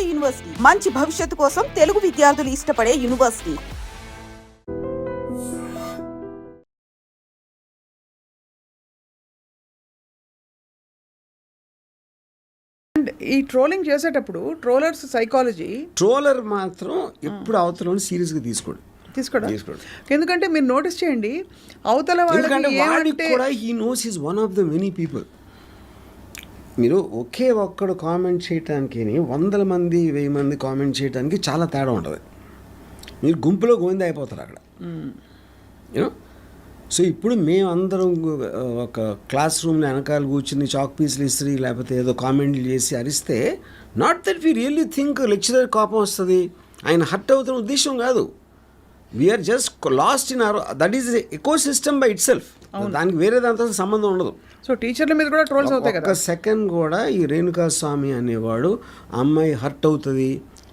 నాడు యూనివర్సిటీ మంచి భవిష్యత్తు కోసం తెలుగు విద్యార్థులు ఇష్టపడే యూనివర్సిటీ. ఈ ట్రోలింగ్ చేసేటప్పుడు ట్రోలర్స్ సైకాలజీ, ట్రోలర్ మాత్రం ఎప్పుడు అవతలని సీరియస్గా తీసుకోడు. ఎందుకంటే మీరు నోటీస్ చేయండి, అవతల వాడికి కూడా he knows is one of the many people. మీరు ఒకే ఒక్కడు కామెంట్ చేయడానికి 100 మంది 1000 మంది కామెంట్ చేయడానికి చాలా తేడా ఉంటుంది. మీరు గుంపులో గోవింద అయిపోతారు అక్కడ. యూనో, సో ఇప్పుడు మేమందరం ఒక క్లాస్ రూమ్లో వెనకాల కూర్చుని చాక్ పీస్లు ఇస్త్రీ లేకపోతే ఏదో కామెంట్లు చేసి అరిస్తే, not that we really think lecturer కోపం వస్తుంది, ఆయన హర్ట్ అవుతున్న ఉద్దేశం కాదు. We are just lost in our, that is eco system by itself. దానికి వేరే దాంతో సంబంధం ఉండదు. సో టీచర్ల మీద కూడా ట్రోల్స్ అవుతాయి కదా. ఒక సెకండ్ కూడా ఈ రేణుకా స్వామి అనేవాడు అమ్మాయి హర్ట్ అవుతుంది,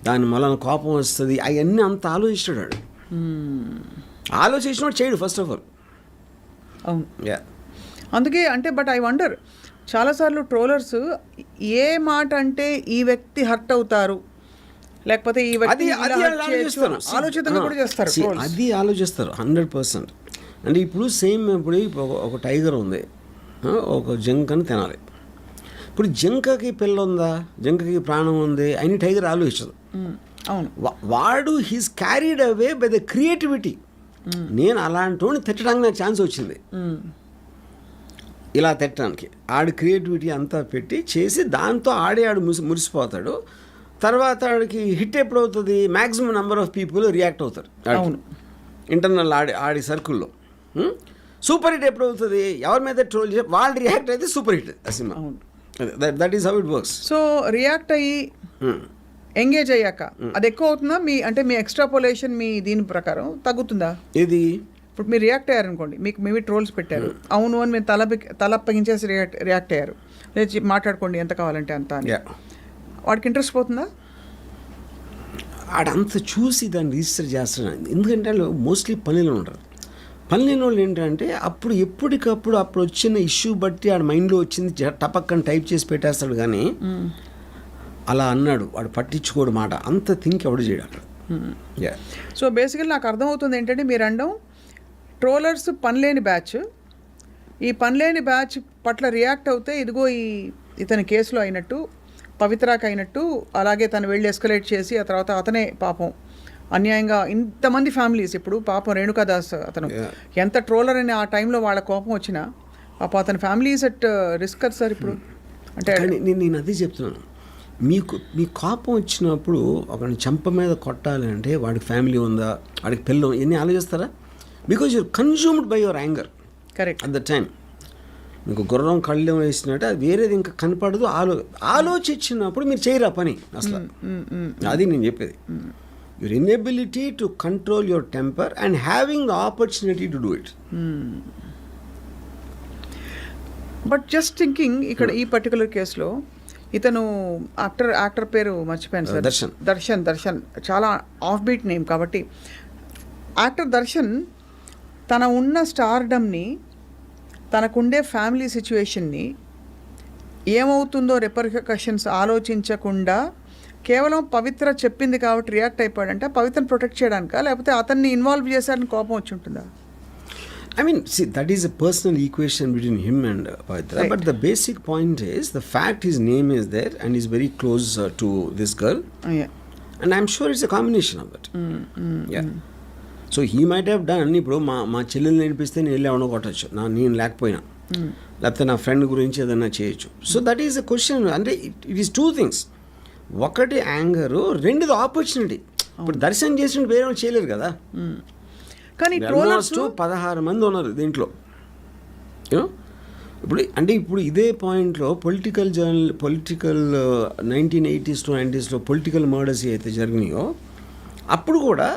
దాని వలన కోపం వస్తుంది, అవన్నీ అంత ఆలోచించాడు. ఆలోచించినట్టు చేయడు ఫస్ట్ ఆఫ్ ఆల్. అవును, అందుకే అంటే బట్ ఐ వండర్, చాలాసార్లు ట్రోలర్స్ ఏ మాట అంటే ఈ వ్యక్తి హర్ట్ అవుతారు, లేకపోతే ఈ వ్యక్తి ఆలోచితంగా కూడా చేస్తారు. అది ఆలోచిస్తారు 100%. అంటే ఇప్పుడు సేమ్ ఇప్పుడు ఒక టైగర్ ఉంది, ఒక జింకని తినాలి. ఇప్పుడు జింకకి పిల్ల ఉందా, జింకకి ప్రాణం ఉంది అని టైగర్ ఆలోచించదు. అవును, వాడు he's carried away by the creativity. నేను అలాంటి వాడిని తిట్టడానికి నాకు ఛాన్స్ వచ్చింది, ఇలా తిట్టడానికి. ఆడి క్రియేటివిటీ అంతా పెట్టి చేసి దాంతో ఆడు మురిసిపోతాడు. తర్వాత ఆడికి హిట్ ఎప్పుడు అవుతుంది, maximum number of people react అవుతారు. అవును, ఇంటర్నల్ ఆడి సర్కిల్లో. సూపర్ హిట్ ఎప్పుడు అవుతుంది, ఎవరి మీద ట్రోల్ చేసి వాళ్ళు రియాక్ట్ అయితే సూపర్ హిట్ ఆ cinema. That is how it works. So react అయ్యి ఎంగేజ్ అయ్యాక అది ఎక్కువ అవుతుందా మీ, అంటే మీ ఎక్స్ట్రాపోలేషన్ మీ దీని ప్రకారం తగ్గుతుందా? ఇది ఇప్పుడు మీరు రియాక్ట్ అయ్యారు అనుకోండి, మీకు మేబీ ట్రోల్స్ పెట్టారు, అవును అని మీరు తలప్పగించేసి రియాక్ట్ అయ్యారు, లేదు మాట్లాడుకోండి ఎంత కావాలంటే అంత అని, వాడికి ఇంట్రెస్ట్ పోతుందా? ఆడంత చూసి దాన్ని రిజిస్టర్ చేస్తున్నాడు. ఎందుకంటే వాళ్ళు మోస్ట్లీ పనిలో ఉంటారు. పనిలేని వాళ్ళు ఏంటంటే అప్పుడు ఎప్పటికప్పుడు అప్పుడు వచ్చిన ఇష్యూ బట్టి ఆడ మైండ్లో వచ్చింది టపక్కని టైప్ చేసి పెట్టేస్తాడు. కానీ అలా అన్నాడు వాడు పట్టించుకోడు మాట, అంత థింక్ ఎవడు చేయడు అక్కడ. సో బేసికల్లీ నాకు అర్థమవుతుంది ఏంటంటే మీరు అనడం ట్రోలర్స్ పనిలేని బ్యాచ్, ఈ పనిలేని బ్యాచ్ పట్ల రియాక్ట్ అవుతే ఇదిగో ఇతని కేసులో అయినట్టు, పవిత్రాకి అయినట్టు, అలాగే తను వెళ్ళి ఎస్కలేట్ చేసి ఆ తర్వాత అతనే పాపం అన్యాయంగా ఇంతమంది ఫ్యామిలీస్, ఇప్పుడు పాపం రేణుకాదాస్ అతను ఎంత ట్రోలర్ అని ఆ టైంలో వాళ్ళ కోపం వచ్చినా పాపం అతని ఫ్యామిలీస్ అట్ రిస్క్ కదా సార్ ఇప్పుడు. అంటే నేను అదే చెప్తున్నాను, మీ కోపం వచ్చినప్పుడు ఒకరిని చెంప మీద కొట్టాలి అంటే వాడికి ఫ్యామిలీ ఉందా, వాడికి పిల్లలు, ఇవన్నీ ఆలోచిస్తారా? Because you're consumed by your anger. Correct. At the time మీకు గుర్రం కళ్ళు వేసినట్టు అది వేరేది ఇంకా కనపడదు. ఆలోచించినప్పుడు మీరు చేయరా పని అసలు. అది నేను చెప్పేది. Your inability to control your temper and having the opportunity to do it. But just thinking ఇక్కడ ఈ పర్టికులర్ కేసులో ఇతను యాక్టర్ పేరు మర్చిపోయాను సార్, దర్శన్ చాలా ఆఫ్ బీట్ నేమ్ కాబట్టి, యాక్టర్ దర్శన్ తన ఉన్న స్టార్డమ్ని, తనకుండే ఫ్యామిలీ సిచ్యువేషన్ని ఏమవుతుందో రిపర్కషన్స్ ఆలోచించకుండా కేవలం పవిత్ర చెప్పింది కాబట్టి రియాక్ట్ అయిపోయాడంటే పవిత్రను ప్రొటెక్ట్ చేయడానికా, లేకపోతే అతన్ని ఇన్వాల్వ్ చేశారని కోపం వచ్చి ఉంటుందా? I mean, see, that is a personal equation between him and Pavitra. Right. But the basic point is, the fact his name is there and he's very close to this girl. Yeah. And I'm sure it's a combination of it. Yeah. So he might have done, ఇప్పుడు మా చెల్లెలు నేర్పిస్తే నేను వెళ్ళి ఎవడో కొట్టచ్చు, నేను లేకపోయినా, లేకపోతే నా ఫ్రెండ్ గురించి ఏదైనా చేయొచ్చు. So that is a question. అంటే ఇట్ ఈస్ 2 things. ఒకటి యాంగరు, రెండుది ఆపర్చునిటీ. ఇప్పుడు దర్శనం చేసినట్టు వేరే వాళ్ళు చేయలేరు కదా. కానీ 16 మంది ఉన్నారు దీంట్లో. ఇప్పుడు ఇదే పాయింట్లో political 1980s to 90s political murders అయితే జరిగినాయో అప్పుడు కూడా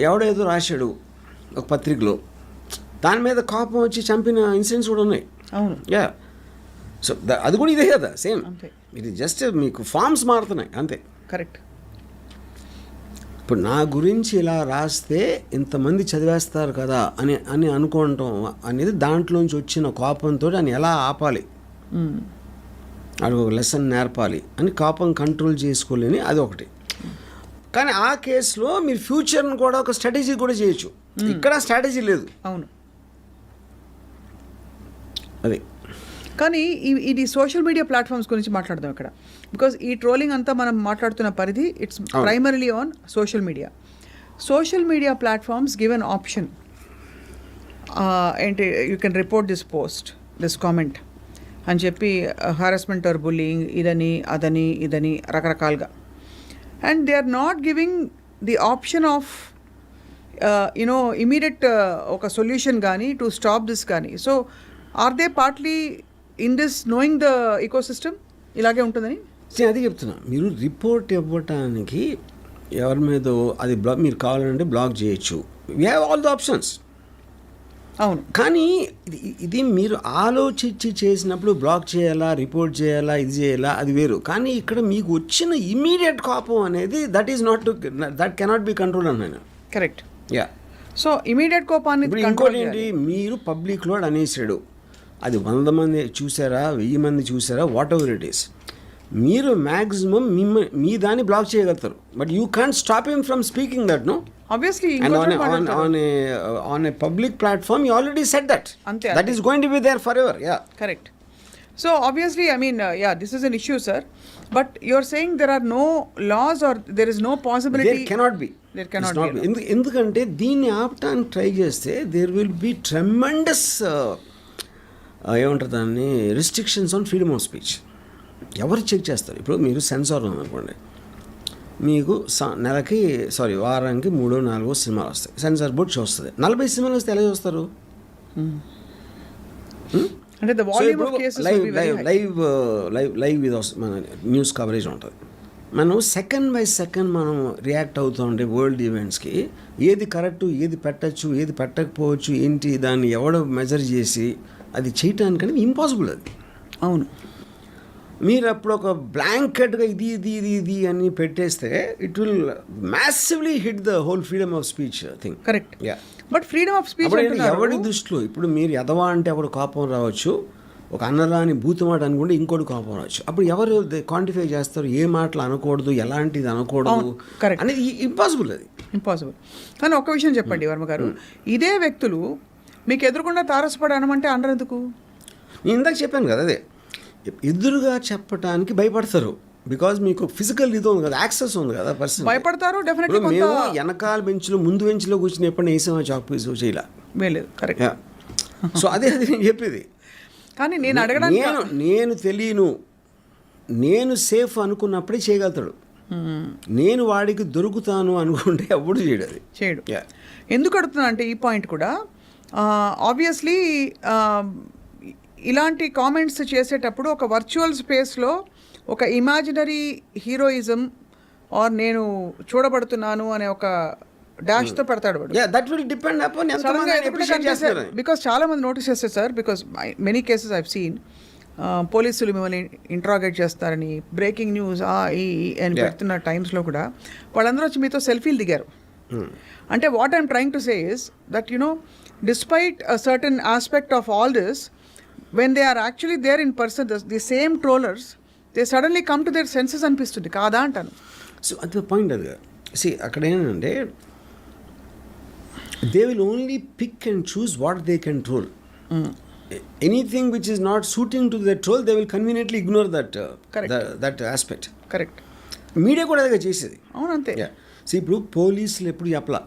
ఎవడేదో రాశాడు ఒక పత్రికలో, దాని మీద కోపం వచ్చి చంపిన ఇన్సిడెంట్స్ కూడా ఉన్నాయి. అవును. యా. సో అది కూడా ఇదే కదా, సేమ్. ఇది జస్ట్ మీకు ఫార్మ్స్ మారుతున్నాయి అంతే. కరెక్ట్. ఇప్పుడు నా గురించి ఇలా రాస్తే ఇంతమంది చదివేస్తారు కదా అని అనుకోవటం అనేది దాంట్లోంచి వచ్చిన కోపంతో అని ఎలా ఆపాలి అది ఒక లెసన్ నేర్పాలి అని కోపం కంట్రోల్ చేసుకోలేని అది ఒకటి. కానీ ఆ కేసులో మీరు ఫ్యూచర్ని కూడా ఒక స్ట్రాటజీ కూడా చేయొచ్చు. ఇక్కడ స్ట్రాటజీ లేదు. అవును. అది కానీ ఇది సోషల్ మీడియా ప్లాట్ఫామ్స్ గురించి మాట్లాడదాం ఇక్కడ. బికాజ్ ఈ ట్రోలింగ్ అంతా మనం మాట్లాడుతున్న పరిధి it's primarily on social media. Social media platforms give an option, ఏంటి, you can report this post, this comment అని చెప్పి హారాస్మెంట్ ఆర్ బుల్లింగ్ ఇదని రకరకాలుగా. And they are not giving the option of immediate ఒక సొల్యూషన్ కానీ to stop this కానీ. So are they partly in this knowing the ecosystem ఇలాగే ఉంటుందని అది చెప్తున్నా. మీరు రిపోర్ట్ ఇవ్వటానికి ఎవరి మీద అది మీరు కావాలంటే బ్లాక్ చేయొచ్చు. We have all the options. అవును. కానీ ఇది మీరు ఆలోచించి చేసినప్పుడు బ్లాక్ చేయాలా, రిపోర్ట్ చేయాలా, ఇది చేయాలా, అది వేరు. కానీ ఇక్కడ మీకు వచ్చిన ఇమీడియట్ కోపం అనేది దట్ కెనాట్ బి కంట్రోల్ అన్నాను. కరెక్ట్. యా. సో ఇమీడియట్ కోపాన్ని ఇంకోటి ఏంటి, మీరు పబ్లిక్లో అనేసాడు, అది 100 మంది చూసారా, 1000 మంది చూసారా, వాట్ ఎవర్ ఇట్ ఈస్, మీరు మ్యాక్సిమం మీ దాన్ని బ్లాక్ చేయగలుగుతారు. But you can't stop him from speaking that, no. Obviously, and on a public platform, you already said that. That is going to be there forever. Yeah. Correct. So obviously, I mean, this is an issue, sir. But you're saying there are no laws or there is no possibility. There cannot be. There cannot be. ఎందుకంటే దీన్ని ఆపటానికి try చేస్తే there will be tremendous ఏమంటారు దాన్ని, restrictions on freedom of speech. ఎవరు check చేస్తారు? ఇప్పుడు మీరు censor ఉందనుకోండి, మీకు వారానికి 3-4 సినిమాలు వస్తాయి, సెన్సార్ బోర్డ్ చూస్తుంది. 40 సినిమాలు వస్తే ఎలా చూస్తారు? అంటే the volume of cases will be very high. Live ఇది మన న్యూస్ కవరేజ్ ఉంటుంది. మనం సెకండ్ బై సెకండ్ మనం రియాక్ట్ అవుతూ ఉంటే వరల్డ్ ఈవెంట్స్కి ఏది కరెక్టు, ఏది పెట్టచ్చు, ఏది పెట్టకపోవచ్చు, ఏంటి దాన్ని ఎవడో మెజర్ చేసి అది చేయటానికని ఇంపాసిబుల్ అది. అవును. మీరు అప్పుడు ఒక బ్లాంకెట్గా ఇది అని పెట్టేస్తే it will massively hit the whole freedom of speech thing. Correct. But freedom of speech ఎవరి దృష్టిలో ఇప్పుడు మీరు ఎదవా అంటే ఒకడు కోపం రావచ్చు, ఒక అన్నరాని బూతుమాట అనుకుంటే ఇంకోటి కోపం రావచ్చు. అప్పుడు ఎవరు క్వాంటిఫై చేస్తారు, ఏ మాటలు అనకూడదు, ఎలాంటిది అనకూడదు అనేది ఇంపాసిబుల్. అది ఇంపాసిబుల్. కానీ ఒక విషయం చెప్పండి వర్మ గారు, ఇదే వ్యక్తులు మీకు ఎదురుకుండా తారసపడి అనమంటే అనరు ఎందుకు? నేను ఇందాక చెప్పాను కదా, అదే ఎదురుగా చెప్పడానికి భయపడతారు. బికాజ్ మీకు ఫిజికల్ ఇది ఉంది కదా, యాక్సెస్ ఉంది కదా, పర్సన్ భయపడతారు. డెఫినెట్లీ మేము వెనకాల బెంచ్లో ముందు బెంచ్లో కూర్చుని ఎప్పుడైనా వేసామా చాక్ పీస్ చేయలే. కరెక్ట్. సో అదే నేను చెప్పేది. కానీ నేను అడగడానికి నేను తెలియను, నేను సేఫ్ అనుకున్నప్పుడే చేయగలుగుతాడు. నేను వాడికి దొరుకుతాను అనుకుంటే ఎప్పుడు చేయడు. ఎందుకు అడుగుతున్నా అంటే ఈ పాయింట్ కూడా ఆబ్వియస్లీ ఇలాంటి కామెంట్స్ చేసేటప్పుడు ఒక వర్చువల్ స్పేస్లో ఒక ఇమాజినరీ హీరోయిజం ఆర్ నేను చూడబడుతున్నాను అనే ఒక డాష్తో పెడతాడు వాడు. బికాస్ చాలా మంది నోటీస్ చేస్తారు sir, because many cases I've seen పోలీసులు మిమ్మల్ని ఇంట్రాగేట్ చేస్తారని, బ్రేకింగ్ న్యూస్ అని పెడుతున్న టైమ్స్లో కూడా వాళ్ళందరూ వచ్చి మీతో సెల్ఫీలు దిగారు. అంటే what I'm trying to say is that despite a certain aspect of all this, when they are actually there in person, the same trollers, they suddenly come to their senses అనిపిస్తుంది కాదా అంటాను. సో అట్ ద పాయింట్ అది అక్కడ ఏంటంటే they will only pick and choose what they can troll. Anything which is not suiting to the troll they will conveniently ignore that aspect. Correct. Media కూడా అదే చేసేది. అవును, అంతే. సో ఇప్పుడు పోలీసులు ఎప్పుడు చెప్పలా.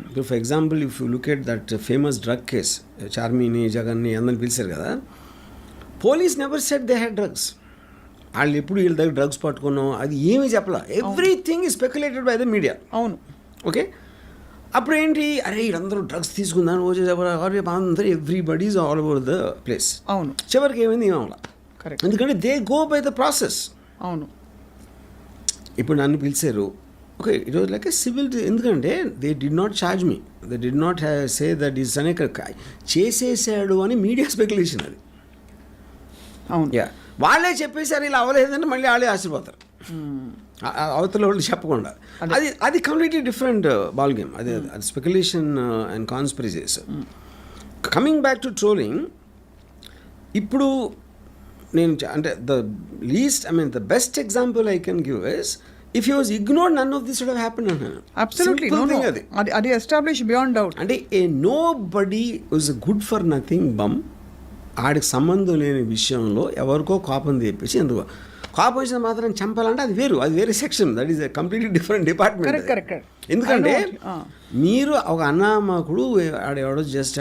ఇప్పుడు for example if you look at that famous drug case, చార్మిని, జగన్ని అందరిని పిలిచారు కదా, police never said they had drugs. వాళ్ళు ఎప్పుడు వీళ్ళ దగ్గర డ్రగ్స్ పట్టుకున్నాం అది ఏమీ చెప్పలా. Everything is speculated by the media. అవును. ఓకే. అప్పుడు ఏంటి, అరే వీళ్ళందరూ డ్రగ్స్ తీసుకుందాను అందరూ everybody is all over the place. అవును. చివరికి ఏమైంది ఏమవలా. కరెక్ట్. ఎందుకంటే they go by the process. అవును. ఇప్పుడు నన్ను పిలిచారు, okay, it was like a civil. ఎందుకంటే they did not charge me, they did not say that is అనే చేసేసాడు అని మీడియా స్పెక్యులేషన్. అది అవును. వాళ్ళే చెప్పేసారు ఇలా అవ్వలేదంటే మళ్ళీ వాళ్ళే ఆశీర్పోతారు అవతల వాళ్ళు చెప్పకుండా. అది కంప్లీట్లీ డిఫరెంట్ బాల్ గేమ్. అది speculation and conspiracies. Coming back to trolling, ఇప్పుడు అంటే the least the best example I can give is if you was ignored none of this would have happened అన్నాను. అబ్సల్యూట్లీ అది establish beyond doubt. అంటే a nobody was good for nothing bum, ఆడికి సంబంధం లేని విషయంలో ఎవరికో కోపం తెప్పించి ఎందుకు కోపం వచ్చిన మాత్రం చంపాలంటే అది వేరే section, that is a completely different department. ఎందుకంటే మీరు ఒక అన్నామకుడు ఆడెవడో జస్ట్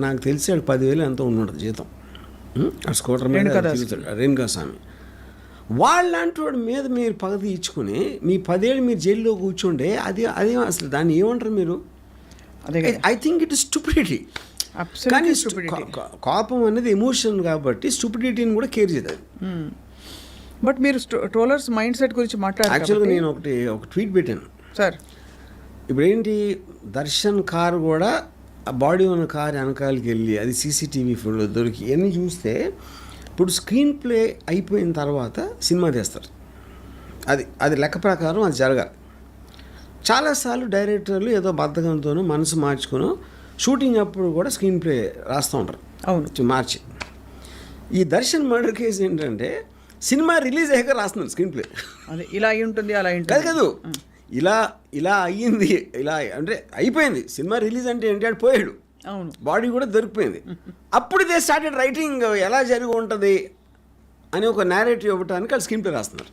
నాకు తెలిసి ఆడు 10,000 ఎంతో ఉన్నట్టు జీతం, స్కూటర్ మీద రేణుకా స్వామి, వాళ్ళంటి వాడి మీద మీరు పగ తీర్చుకుని మీ 10 ఏళ్ళు మీరు జైల్లో కూర్చుంటే అది అసలు దాన్ని ఏమంటారు మీరు? I think it is stupidity. కానీ కోపం అనేది ఎమోషన్ కాబట్టి స్టూపిడిటీని కూడా కేర్ చేయదు. బట్ మీరు ట్రోలర్స్ మైండ్ సెట్ గురించి మాట్లాడారు. యాక్చువల్గా నేను ఒక ట్వీట్ పెట్టాను సార్. ఇప్పుడు ఏంటి, దర్శన్ కారు కూడా ఆ బాడీ ఉన్న కారు వెనకాలకి వెళ్ళి అది సీసీటీవీ ఫుటేజ్ దొరికి ఇవన్నీ చూస్తే ఇప్పుడు స్క్రీన్ ప్లే అయిపోయిన తర్వాత సినిమా తీస్తారు, అది లెక్క ప్రకారం అది జరగాలి. చాలాసార్లు డైరెక్టర్లు ఏదో బద్ధకంతోనూ మనసు మార్చుకుని షూటింగ్ అప్పుడు కూడా స్క్రీన్ ప్లే రాస్తూ ఉంటారు. అవును, మార్చి. ఈ దర్శన్ మర్డర్ కేసు ఏంటంటే సినిమా రిలీజ్ అయ్యాక రాస్తున్నాను స్క్రీన్ ప్లే. అది ఇలా అయి ఉంటుంది, అలా ఉంటుంది కాదు, ఇలా అయ్యింది, ఇలా అంటే అయిపోయింది. సినిమా రిలీజ్ అంటే ఏంటి, ఆడు పోయాడు, అవును, బాడీ కూడా దొరికిపోయింది. అప్పుడు దే స్టార్టెడ్ రైటింగ్ ఎలా జరిగి ఉంటుంది అని ఒక నేరేటివ్ ఇవ్వడానికి వాళ్ళు స్క్రీన్ ప్లే రాస్తున్నారు.